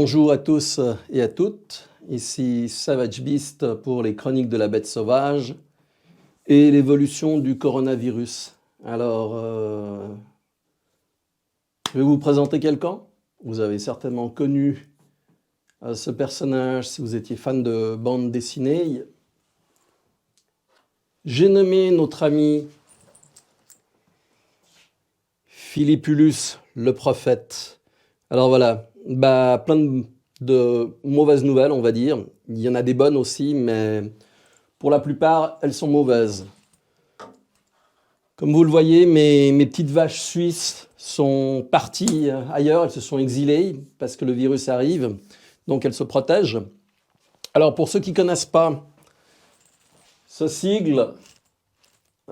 Bonjour à tous et à toutes, ici Savage Beast pour les chroniques de la bête sauvage et l'évolution du coronavirus. Alors, je vais vous présenter quelqu'un. Vous avez certainement connu ce personnage si vous étiez fan de bande dessinée. J'ai nommé notre ami Philippulus le prophète. Alors voilà, plein de mauvaises nouvelles, on va dire. Il y en a des bonnes aussi, mais pour la plupart, elles sont mauvaises. Comme vous le voyez, mes petites vaches suisses sont parties ailleurs, elles se sont exilées parce que le virus arrive, donc elles se protègent. Alors pour ceux qui ne connaissent pas ce sigle,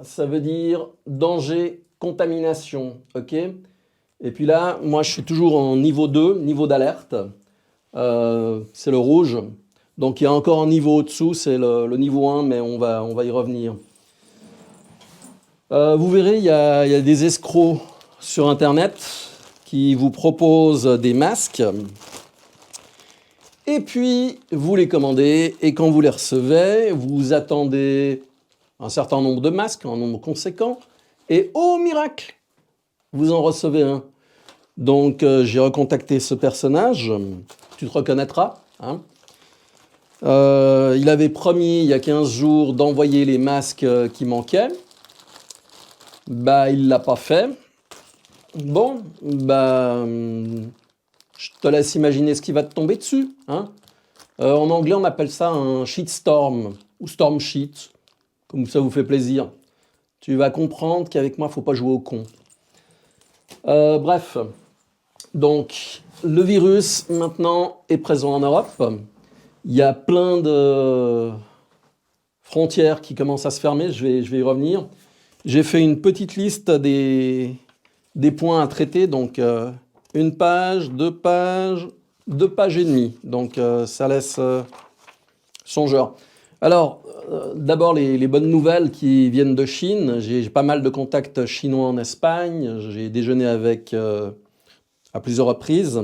ça veut dire danger, contamination, ok ? Et puis là, moi je suis toujours en niveau 2, niveau d'alerte, c'est le rouge. Donc il y a encore un niveau au-dessous, c'est le niveau 1, mais on va y revenir. Vous verrez, il y a des escrocs sur Internet qui vous proposent des masques. Et puis, vous les commandez, et quand vous les recevez, vous attendez un certain nombre de masques, un nombre conséquent, et oh miracle, vous en recevez un. Donc, j'ai recontacté ce personnage, tu te reconnaîtras, hein. Il avait promis, il y a 15 jours, d'envoyer les masques qui manquaient. Il ne l'a pas fait. Bon, je te laisse imaginer ce qui va te tomber dessus, hein. En anglais, on appelle ça un shitstorm, ou storm sheet, comme ça vous fait plaisir. Tu vas comprendre qu'avec moi, il ne faut pas jouer au con. Bref, donc, le virus, maintenant, est présent en Europe. Il y a plein de frontières qui commencent à se fermer, je vais y revenir. J'ai fait une petite liste des points à traiter, donc une page, 2 pages et demie. Donc ça laisse songeur. Alors, d'abord les bonnes nouvelles qui viennent de Chine. J'ai pas mal de contacts chinois en Espagne. J'ai déjeuné avec à plusieurs reprises.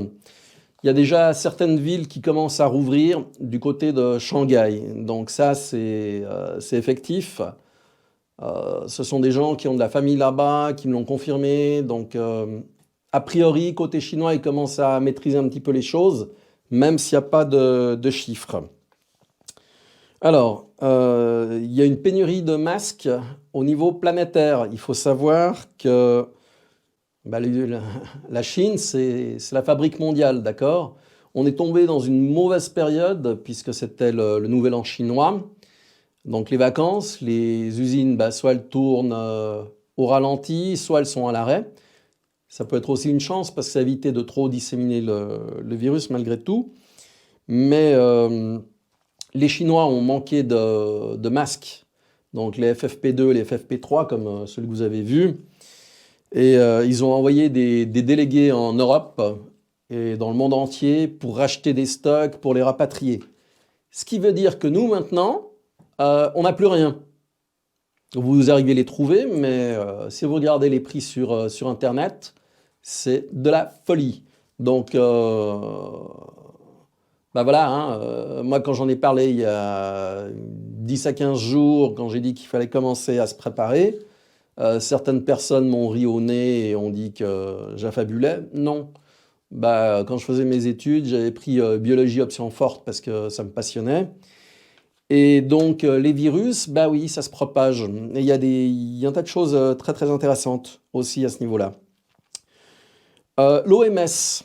Il y a déjà certaines villes qui commencent à rouvrir du côté de Shanghai. Donc ça, c'est effectif. Ce sont des gens qui ont de la famille là-bas, qui me l'ont confirmé. Donc, a priori, côté chinois, ils commencent à maîtriser un petit peu les choses, même s'il n'y a pas de chiffres. Alors, il y a une pénurie de masques au niveau planétaire. Il faut savoir que la Chine, c'est la fabrique mondiale, d'accord ? On est tombé dans une mauvaise période, puisque c'était le nouvel an chinois. Donc les vacances, les usines, soit elles tournent au ralenti, soit elles sont à l'arrêt. Ça peut être aussi une chance parce que ça évite de trop disséminer le virus malgré tout. Mais les Chinois ont manqué de masques, donc les FFP2 et les FFP3 comme celui que vous avez vu. Et ils ont envoyé des délégués en Europe et dans le monde entier pour racheter des stocks, pour les rapatrier. Ce qui veut dire que nous maintenant, on n'a plus rien. Vous arrivez à les trouver, mais si vous regardez les prix sur Internet, c'est de la folie. Donc, voilà, hein, moi quand j'en ai parlé il y a 10 à 15 jours, quand j'ai dit qu'il fallait commencer à se préparer, certaines personnes m'ont ri au nez et ont dit que j'affabulais. Non. Quand je faisais mes études, j'avais pris biologie option forte parce que ça me passionnait. Et donc, les virus, oui, ça se propage. Et il y a un tas de choses très, très intéressantes aussi à ce niveau-là. L'OMS.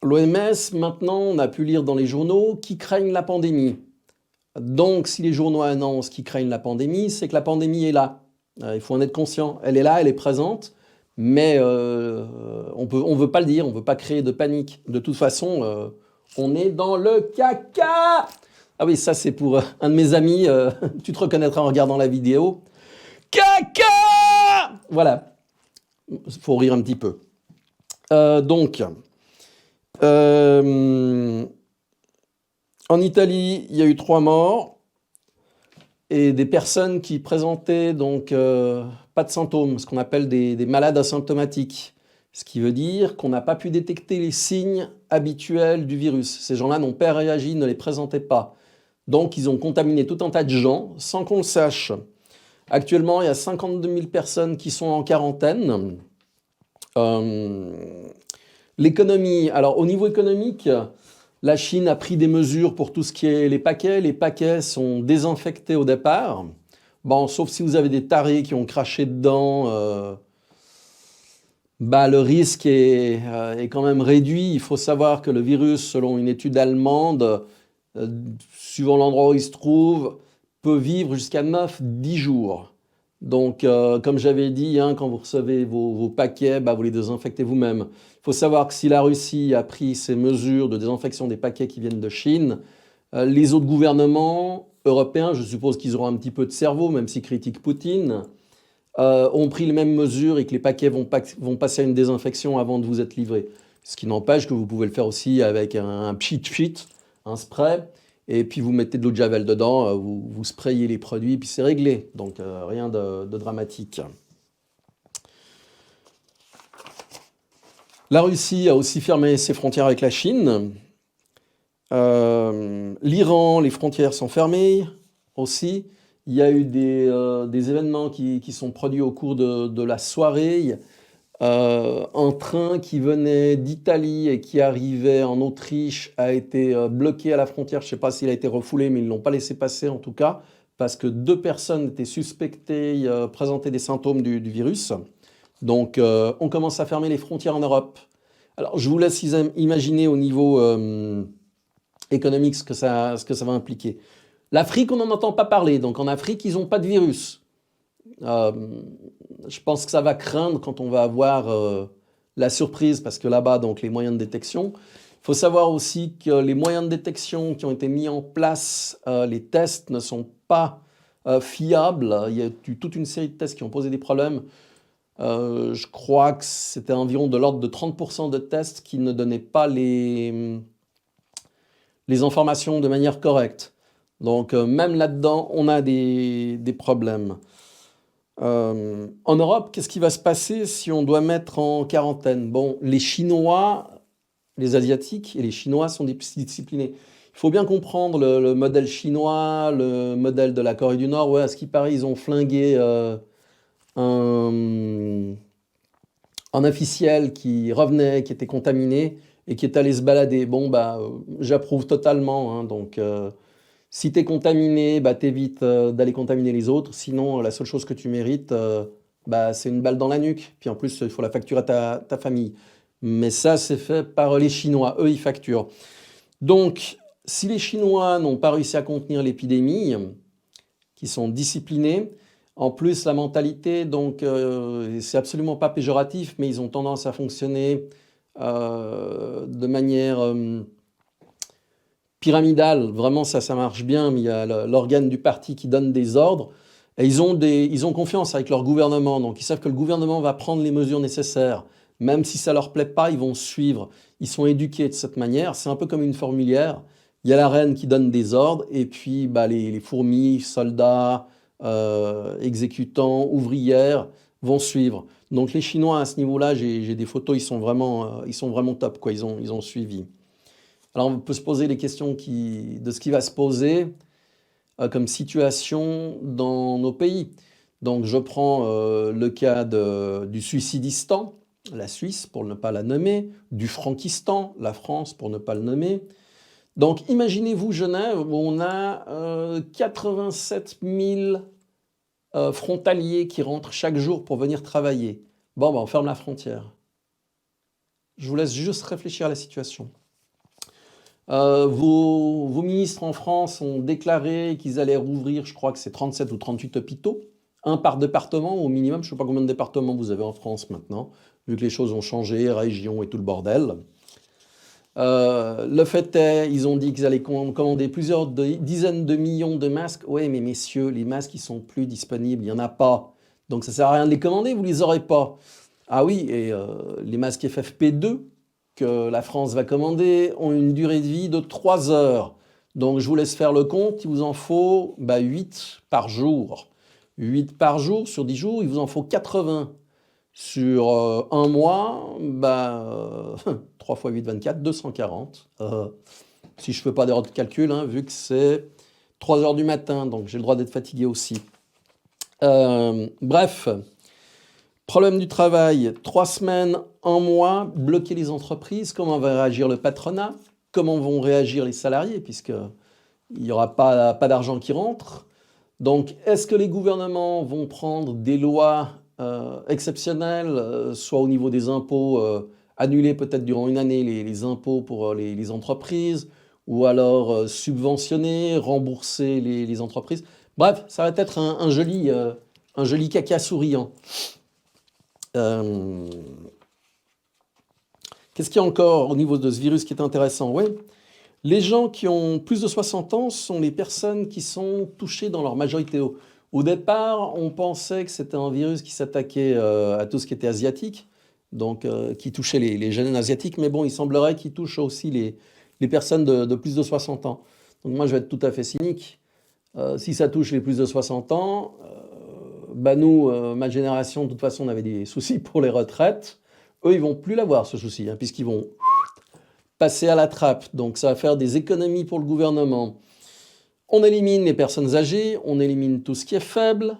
L'OMS, maintenant, on a pu lire dans les journaux qu'ils craignent la pandémie. Donc, si les journaux annoncent qu'ils craignent la pandémie, c'est que la pandémie est là. Il faut en être conscient. Elle est là, elle est présente, mais on veut pas le dire, on veut pas créer de panique. De toute façon, on est dans le caca. Ah oui, ça c'est pour un de mes amis, tu te reconnaîtras en regardant la vidéo. Caca! Voilà, il faut rire un petit peu. En Italie, il y a eu 3 morts et des personnes qui présentaient donc pas de symptômes, ce qu'on appelle des malades asymptomatiques. Ce qui veut dire qu'on n'a pas pu détecter les signes habituels du virus. Ces gens-là n'ont pas réagi, ne les présentaient pas. Donc, ils ont contaminé tout un tas de gens sans qu'on le sache. Actuellement, il y a 52 000 personnes qui sont en quarantaine. L'économie, alors au niveau économique, la Chine a pris des mesures pour tout ce qui est les paquets. Les paquets sont désinfectés au départ. Bon, sauf si vous avez des tarés qui ont craché dedans, le risque est quand même réduit. Il faut savoir que le virus, selon une étude allemande, suivant l'endroit où il se trouve, peut vivre jusqu'à 9-10 jours. Donc, comme j'avais dit, hein, quand vous recevez vos paquets, vous les désinfectez vous-même. Il faut savoir que si la Russie a pris ces mesures de désinfection des paquets qui viennent de Chine, les autres gouvernements européens, je suppose qu'ils auront un petit peu de cerveau, même s'ils critiquent Poutine, ont pris les mêmes mesures et que les paquets vont passer à une désinfection avant de vous être livrés. Ce qui n'empêche que vous pouvez le faire aussi avec un pchit-pchit, un spray, et puis vous mettez de l'eau de javel dedans, vous sprayez les produits, puis c'est réglé. Donc rien de dramatique. La Russie a aussi fermé ses frontières avec la Chine. L'Iran, les frontières sont fermées aussi. Il y a eu des événements qui sont produits au cours de la soirée. Un train qui venait d'Italie et qui arrivait en Autriche a été bloqué à la frontière. Je ne sais pas s'il a été refoulé, mais ils ne l'ont pas laissé passer en tout cas, parce que 2 personnes étaient suspectées, présentaient des symptômes du virus. Donc on commence à fermer les frontières en Europe. Alors je vous laisse imaginer au niveau économique ce que ça va impliquer. L'Afrique, on n'en entend pas parler. Donc en Afrique, ils n'ont pas de virus. Je pense que ça va craindre quand on va avoir la surprise, parce que là-bas, donc les moyens de détection. Il faut savoir aussi que les moyens de détection qui ont été mis en place, les tests ne sont pas fiables. Il y a eu toute une série de tests qui ont posé des problèmes. Je crois que c'était environ de l'ordre de 30% de tests qui ne donnaient pas les informations de manière correcte. Donc même là-dedans, on a des problèmes. En Europe, qu'est-ce qui va se passer si on doit mettre en quarantaine? Bon, les Chinois, les Asiatiques et les Chinois sont disciplinés. Il faut bien comprendre le modèle chinois, le modèle de la Corée du Nord. Ouais, à ce qui paraît, ils ont flingué un officiel qui revenait, qui était contaminé et qui est allé se balader. Bon, j'approuve totalement. Hein, donc, si tu es contaminé, t'évites d'aller contaminer les autres. Sinon, la seule chose que tu mérites, c'est une balle dans la nuque. Puis en plus, il faut la facturer à ta famille. Mais ça, c'est fait par les Chinois. Eux, ils facturent. Donc, si les Chinois n'ont pas réussi à contenir l'épidémie, qui sont disciplinés, en plus, la mentalité, donc, c'est absolument pas péjoratif, mais ils ont tendance à fonctionner de manière pyramidale. Vraiment, ça marche bien, mais il y a l'organe du parti qui donne des ordres. Et ils ont confiance avec leur gouvernement, donc ils savent que le gouvernement va prendre les mesures nécessaires. Même si ça ne leur plaît pas, ils vont suivre. Ils sont éduqués de cette manière. C'est un peu comme une fourmilière. Il y a la reine qui donne des ordres, et puis les fourmis, soldats, exécutants, ouvrières vont suivre. Donc les Chinois à ce niveau-là, j'ai des photos, ils sont vraiment top, quoi. Ils ont suivi. Alors on peut se poser les questions de ce qui va se poser comme situation dans nos pays. Donc je prends le cas du Suicidistan, la Suisse pour ne pas la nommer, du Frankistan, la France pour ne pas le nommer. Donc imaginez-vous Genève où on a 87 000 frontaliers qui rentrent chaque jour pour venir travailler. Bon, on ferme la frontière. Je vous laisse juste réfléchir à la situation. Vos ministres en France ont déclaré qu'ils allaient rouvrir, je crois que c'est 37 ou 38 hôpitaux, un par département au minimum. Je ne sais pas combien de départements vous avez en France maintenant, vu que les choses ont changé, région et tout le bordel. Le fait est, ils ont dit qu'ils allaient commander plusieurs dizaines de millions de masques. Oui, mais messieurs, les masques, ils sont plus disponibles, il n'y en a pas. Donc ça ne sert à rien de les commander, vous ne les aurez pas. Ah oui, et les masques FFP2 que la France va commander ont une durée de vie de 3 heures. Donc je vous laisse faire le compte, il vous en faut 8 par jour. 8 par jour sur 10 jours, il vous en faut 80. Sur un mois, 3 x 8, 24, 240. Si je ne fais pas d'erreur de calcul, hein, vu que c'est 3 heures du matin, donc j'ai le droit d'être fatigué aussi. Bref, problème du travail, 3 semaines, 1 mois, bloquer les entreprises, comment va réagir le patronat, comment vont réagir les salariés, puisqu'il n'y aura pas d'argent qui rentre. Donc, est-ce que les gouvernements vont prendre des lois exceptionnelles, soit au niveau des impôts, annuler peut-être durant une année les impôts pour les entreprises, ou alors subventionner, rembourser les entreprises. Bref, ça va être un joli caca souriant. Qu'est-ce qu'il y a encore au niveau de ce virus qui est intéressant? Oui, les gens qui ont plus de 60 ans sont les personnes qui sont touchées dans leur majorité. Au départ, on pensait que c'était un virus qui s'attaquait à tout ce qui était asiatique, donc qui touchait les jeunes asiatiques, mais bon, il semblerait qu'il touche aussi les personnes de plus de 60 ans. Donc moi, je vais être tout à fait cynique. Si ça touche les plus de 60 ans, nous, ma génération, de toute façon, on avait des soucis pour les retraites. Eux, ils vont plus l'avoir, ce souci, hein, puisqu'ils vont passer à la trappe. Donc ça va faire des économies pour le gouvernement. On élimine les personnes âgées, on élimine tout ce qui est faible.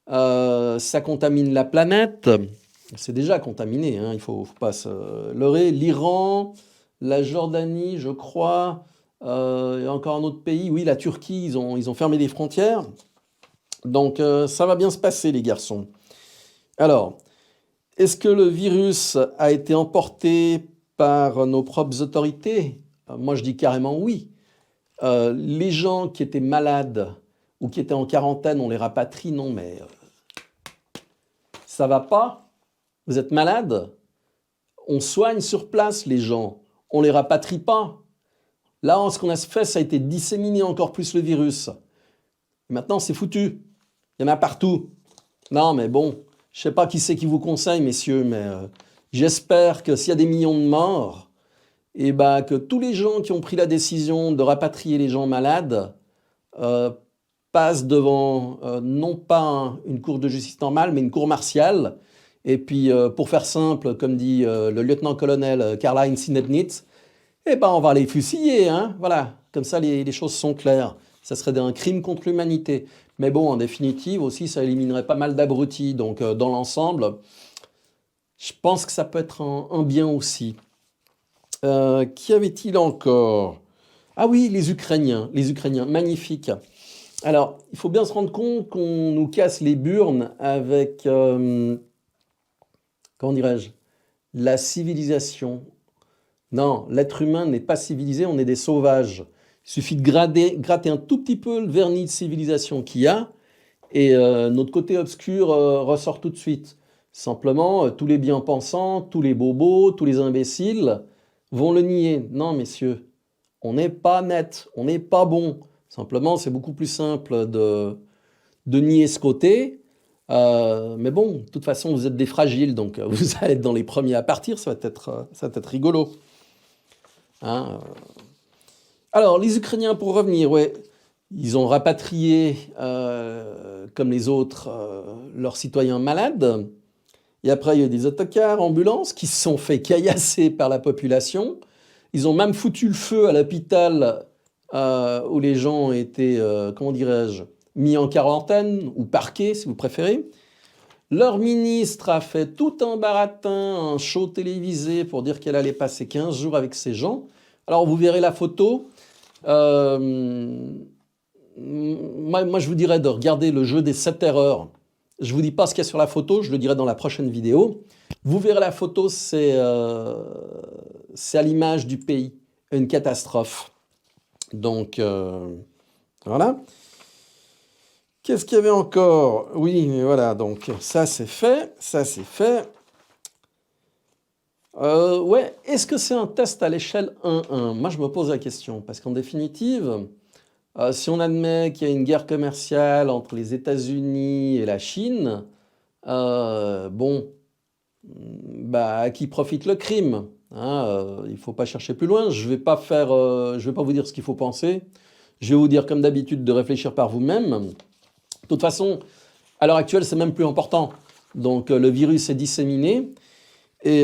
Ça contamine la planète. C'est déjà contaminé, hein, il ne faut pas se leurrer. L'Iran, la Jordanie, je crois, il y a encore un autre pays, oui, la Turquie, ils ont fermé les frontières. Donc ça va bien se passer, les garçons. Alors, est-ce que le virus a été emporté par nos propres autorités? Moi, je dis carrément oui. Les gens qui étaient malades ou qui étaient en quarantaine, on les rapatrie. Non, mais ça va pas? Vous êtes malade? On soigne sur place les gens. On les rapatrie pas. Là, ce qu'on a fait, ça a été disséminer encore plus le virus. Et maintenant, c'est foutu. Il y en a partout. Non, mais bon, je sais pas qui c'est qui vous conseille, messieurs, mais j'espère que s'il y a des millions de morts, et que tous les gens qui ont pris la décision de rapatrier les gens malades passent devant non pas une cour de justice normale, mais une cour martiale. Et puis, pour faire simple, comme dit le lieutenant-colonel Karl-Heinz Sinebnitz, on va les fusiller, hein, voilà. Comme ça, les choses sont claires. Ça serait un crime contre l'humanité. Mais bon, en définitive, aussi, ça éliminerait pas mal d'abrutis. Donc, dans l'ensemble, je pense que ça peut être un bien aussi. Qui avait-il encore? Ah oui, les Ukrainiens, magnifiques. Alors, il faut bien se rendre compte qu'on nous casse les burnes avec, comment dirais-je, la civilisation. Non, l'être humain n'est pas civilisé, on est des sauvages. Il suffit de gratter un tout petit peu le vernis de civilisation qu'il y a, et notre côté obscur ressort tout de suite. Simplement, tous les bien-pensants, tous les bobos, tous les imbéciles vont le nier. Non, messieurs, on n'est pas net, on n'est pas bon. Simplement, c'est beaucoup plus simple de nier ce côté. Mais bon, de toute façon, vous êtes des fragiles, donc vous allez être dans les premiers à partir, ça va être rigolo. Hein. Alors, les Ukrainiens, pour revenir, ouais, ils ont rapatrié, comme les autres, leurs citoyens malades. Et après, il y a des autocars, ambulances qui se sont fait caillasser par la population. Ils ont même foutu le feu à l'hôpital où les gens ont été, comment dirais-je, mis en quarantaine ou parqués, si vous préférez. Leur ministre a fait tout un baratin, un show télévisé pour dire qu'elle allait passer 15 jours avec ces gens. Alors, vous verrez la photo. Moi, je vous dirais de regarder le jeu des 7 erreurs. Je ne vous dis pas ce qu'il y a sur la photo, je le dirai dans la prochaine vidéo. Vous verrez la photo, c'est à l'image du pays, une catastrophe. Donc, voilà. Qu'est-ce qu'il y avait encore? Oui, mais voilà, donc ça c'est fait, ça c'est fait. Ouais, est-ce que c'est un test à l'échelle 1-1? Moi, je me pose la question, parce qu'en définitive, si on admet qu'il y a une guerre commerciale entre les États-Unis et la Chine, à qui profite le crime? Hein, il ne faut pas chercher plus loin. Je vais pas vous dire ce qu'il faut penser. Je vais vous dire, comme d'habitude, de réfléchir par vous-même. De toute façon, à l'heure actuelle, c'est même plus important. Donc le virus est disséminé. Et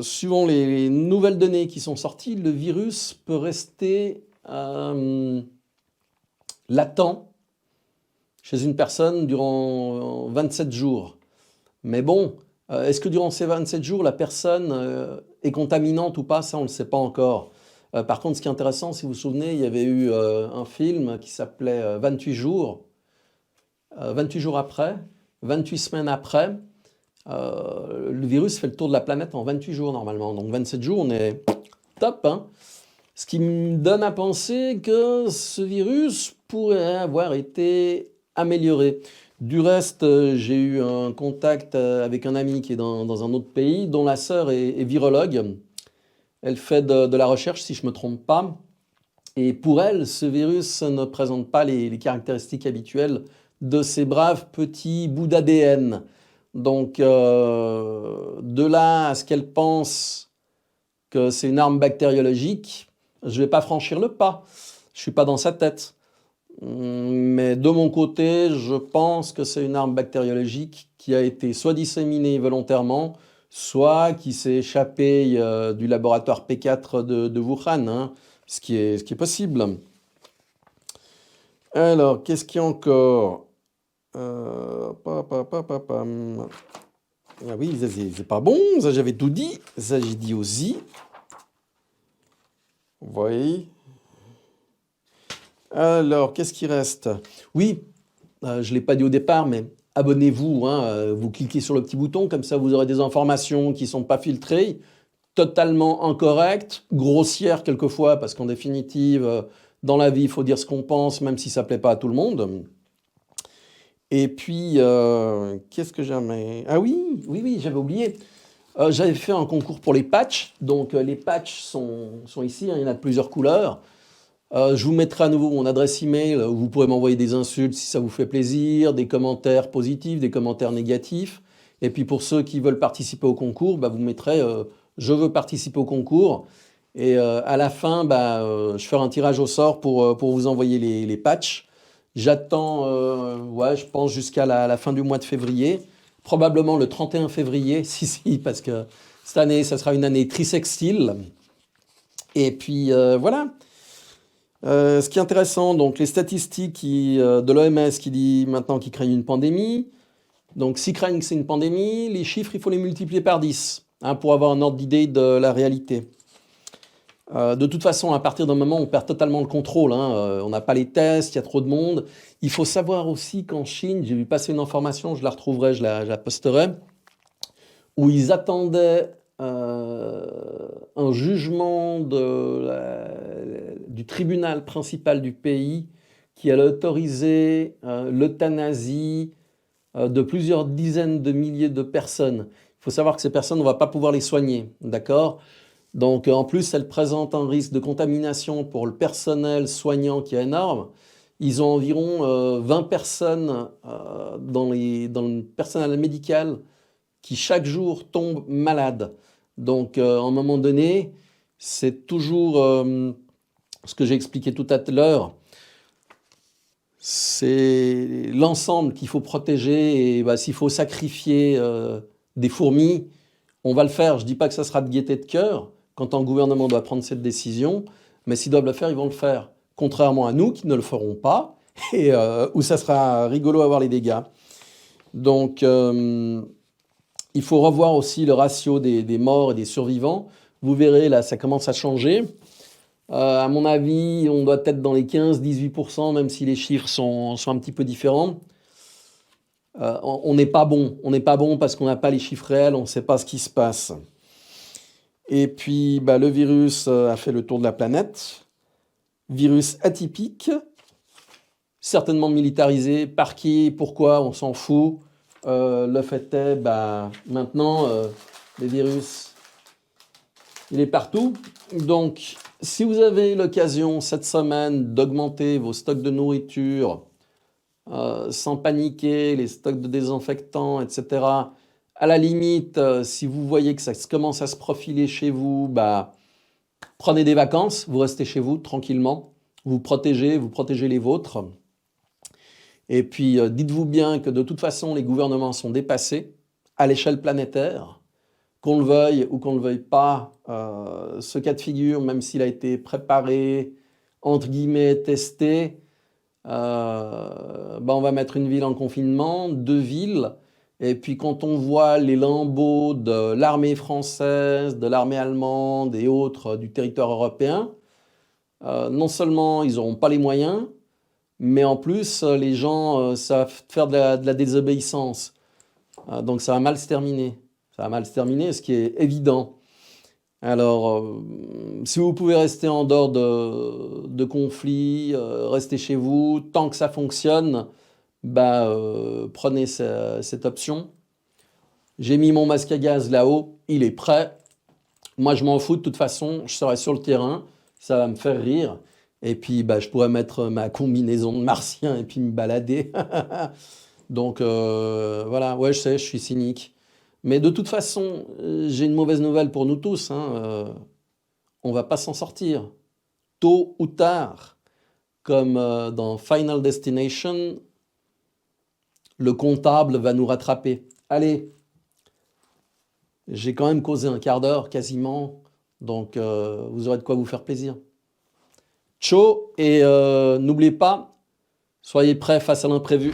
suivant les nouvelles données qui sont sorties, le virus peut rester latent chez une personne durant 27 jours. Mais bon, est-ce que durant ces 27 jours, la personne est contaminante ou pas? Ça, on ne le sait pas encore. Par contre, ce qui est intéressant, si vous vous souvenez, il y avait eu un film qui s'appelait 28 jours. 28 jours après, 28 semaines après, le virus fait le tour de la planète en 28 jours normalement. Donc 27 jours, on est top, hein. Ce qui me donne à penser que ce virus pourrait avoir été amélioré. Du reste, j'ai eu un contact avec un ami qui est dans un autre pays, dont la sœur est virologue. Elle fait de la recherche, si je ne me trompe pas. Et pour elle, ce virus ne présente pas les caractéristiques habituelles de ces braves petits bouts d'ADN. Donc, de là à ce qu'elle pense que c'est une arme bactériologique, je ne vais pas franchir le pas. Je ne suis pas dans sa tête. Mais de mon côté, je pense que c'est une arme bactériologique qui a été soit disséminée volontairement, soit qui s'est échappée du laboratoire P4 de Wuhan, hein, ce qui est possible. Alors, qu'est-ce qu'il y a encore? Ah oui, ça c'est pas bon, ça j'avais tout dit, ça j'ai dit aussi. Vous voyez? Alors, qu'est-ce qui reste? Oui, je ne l'ai pas dit au départ, mais abonnez-vous, hein, vous cliquez sur le petit bouton, comme ça vous aurez des informations qui ne sont pas filtrées, totalement incorrectes, grossières quelquefois, parce qu'en définitive, dans la vie, il faut dire ce qu'on pense, même si ça ne plaît pas à tout le monde. Et puis, qu'est-ce que j'avais? Ah oui, j'avais oublié. J'avais fait un concours pour les patchs. Donc, les patchs sont ici, hein, il y en a de plusieurs couleurs. Je vous mettrai à nouveau mon adresse email où vous pourrez m'envoyer des insultes si ça vous fait plaisir, des commentaires positifs, des commentaires négatifs. Et puis, pour ceux qui veulent participer au concours, bah, vous mettrez je veux participer au concours. Et à la fin, je ferai un tirage au sort pour vous envoyer les patchs. J'attends, je pense jusqu'à la fin du mois de février, probablement le 31 février, si, parce que cette année, ça sera une année trisextile. Et puis voilà. Ce qui est intéressant, donc les statistiques de l'OMS qui dit maintenant qu'ils craignent une pandémie. Donc s'ils craignent que c'est une pandémie, les chiffres, il faut les multiplier par 10 hein, pour avoir un ordre d'idée de la réalité. De toute façon, à partir d'un moment, on perd totalement le contrôle, hein. On n'a pas les tests, il y a trop de monde. Il faut savoir aussi qu'en Chine, j'ai vu passer une information, je la retrouverai, je la posterai, où ils attendaient un jugement du tribunal principal du pays qui allait autoriser l'euthanasie de plusieurs dizaines de milliers de personnes. Il faut savoir que ces personnes, on ne va pas pouvoir les soigner, d'accord ? Donc en plus, elles présentent un risque de contamination pour le personnel soignant qui est énorme. Ils ont environ 20 personnes dans le personnel médical qui chaque jour tombent malades. Donc à un moment donné, c'est toujours ce que j'ai expliqué tout à l'heure, c'est l'ensemble qu'il faut protéger et s'il faut sacrifier des fourmis, on va le faire. Je ne dis pas que ça sera de gaieté de cœur quand un gouvernement doit prendre cette décision, mais s'ils doivent le faire, ils vont le faire. Contrairement à nous qui ne le ferons pas et où ça sera rigolo à voir les dégâts. Donc il faut revoir aussi le ratio des morts et des survivants. Vous verrez, là, ça commence à changer. À mon avis, on doit être dans les 15-18%, même si les chiffres sont un petit peu différents. On n'est pas bon. On n'est pas bon parce qu'on n'a pas les chiffres réels, on ne sait pas ce qui se passe. Et puis, le virus a fait le tour de la planète. Virus atypique, certainement militarisé. Par qui, pourquoi, on s'en fout. Le fait est, maintenant, le virus, il est partout. Donc, si vous avez l'occasion cette semaine d'augmenter vos stocks de nourriture, sans paniquer, les stocks de désinfectants, etc., à la limite, si vous voyez que ça commence à se profiler chez vous, prenez des vacances, vous restez chez vous tranquillement, vous protégez les vôtres. Et puis, dites-vous bien que de toute façon, les gouvernements sont dépassés à l'échelle planétaire. Qu'on le veuille ou qu'on ne le veuille pas, ce cas de figure, même s'il a été préparé, entre guillemets, testé, on va mettre une ville en confinement, 2 villes, et puis quand on voit les lambeaux de l'armée française, de l'armée allemande et autres du territoire européen, non seulement ils n'auront pas les moyens, mais en plus les gens savent faire de la désobéissance. Donc ça va mal se terminer. Ça va mal se terminer, ce qui est évident. Alors, si vous pouvez rester en dehors de conflits, restez chez vous, tant que ça fonctionne, prenez cette option. J'ai mis mon masque à gaz là-haut, il est prêt. Moi, je m'en fous, de toute façon, je serai sur le terrain, ça va me faire rire. Et puis, je pourrais mettre ma combinaison de martien et puis me balader. Donc, voilà, ouais, je sais, je suis cynique. Mais de toute façon, j'ai une mauvaise nouvelle pour nous tous, hein, on va pas s'en sortir. Tôt ou tard, comme dans Final Destination, le comptable va nous rattraper. Allez, j'ai quand même causé un quart d'heure quasiment, donc vous aurez de quoi vous faire plaisir. Ciao, et n'oubliez pas, soyez prêts face à l'imprévu.